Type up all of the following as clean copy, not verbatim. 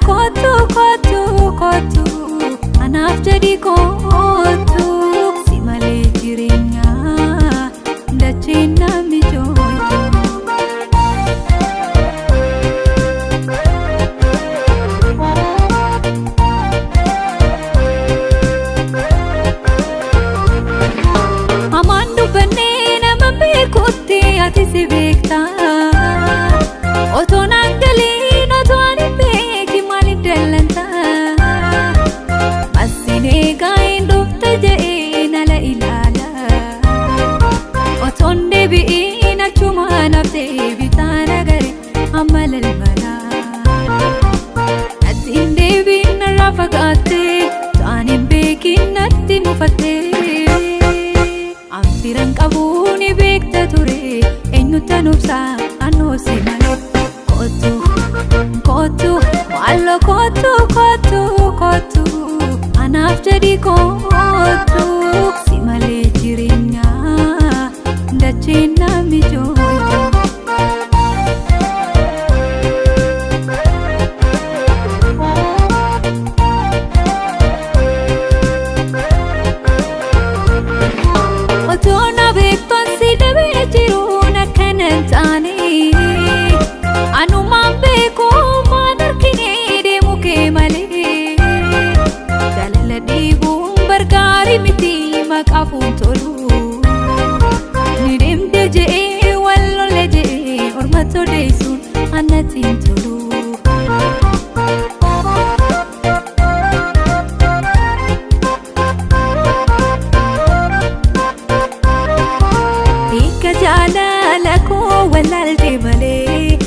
kotu kotu kotu anaaf jedhi kotu si malee jireenya dachee namni jooytu. Hamaan dubbannee nama beekutti ati si beekta. Otoon angaliin otoon hin beeki maaliif dallanta. Asinee gaa'een dhufta je'ee nala ilaala. Otoon deebi'iin achuma naftee bitaan agare amma lalmala. Natti hin deebiin narraa fagaattee ta'an hin beekin natti mufattee. Anfiran qabuun ni beekta ture eenyuta nubsaa anoo si malee. Kotu kotu wallo kotu kotu kotu anaaf jedhi kotu si malee jireenya dachee namni jooytu. Otoo na beektoon si dhabee jiruun akkana hin taane. Anumaan beekoo maan arginee deemu kee malee. Jaalala dhiibuun bargaarii miti maqaafuun tolu. Ni deemte je'ee wallolle je'ee orma todeessuun annatiin tolu. Hiika jaalala koo wallaaltee malee.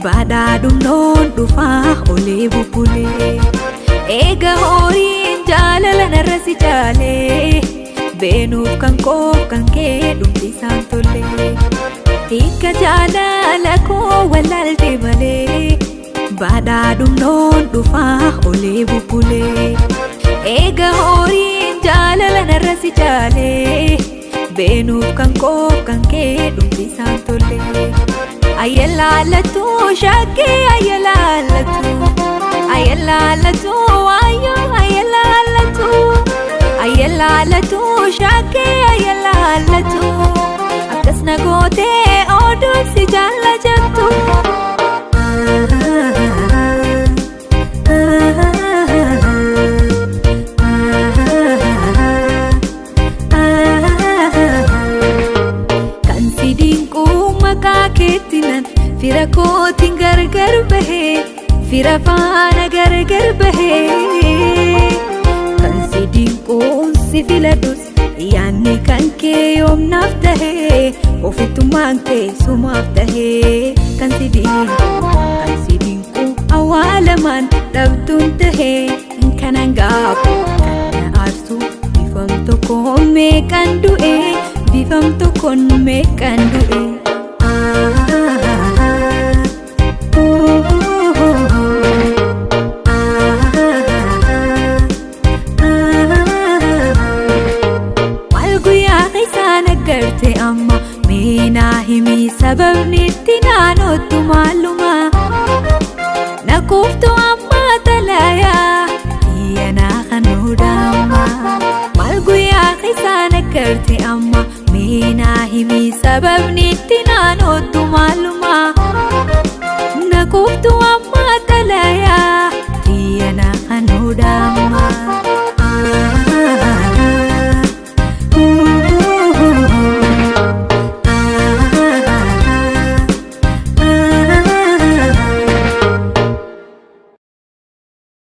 Baadhaa dhumnoon dhufaa olee bubbulee. Eega horiin jaalala narra si jaalee. Beenuuf kan koo kan kee dhumti isaan tollee. Hiika jaalala koo wallaaltee malee. Baadhaa dhumnoon dhufaa olee bubbulee. Eega horiin jaalala narra si jaalee. Beenuuf kan koo kan kee dhumti isaan tollee. Ayyalalatu shakkii ayyalalatu. Ayyalalatu ayyo ayyalalatu. Ayyalalatu shakkii ayyalalatu. Akkas na gootee oduun si jaallattu. Kan si dinquu maqaa keettinan fira kootiin gargar bahee. Fira faana gargar bahee. Kan si dinquun si filadhus yaanni kan kee yoomnaaf tahee. Ofittummaan kee sumaaf tahee. Kan si dinquu awwaalamaan dhabduun tahee. Kanan gaafu kan na aarsu bifam tokkoon meeqan du'e. Bifam tokkoon meeqan du'e. Amma meenaa himii sababni itti naannootti.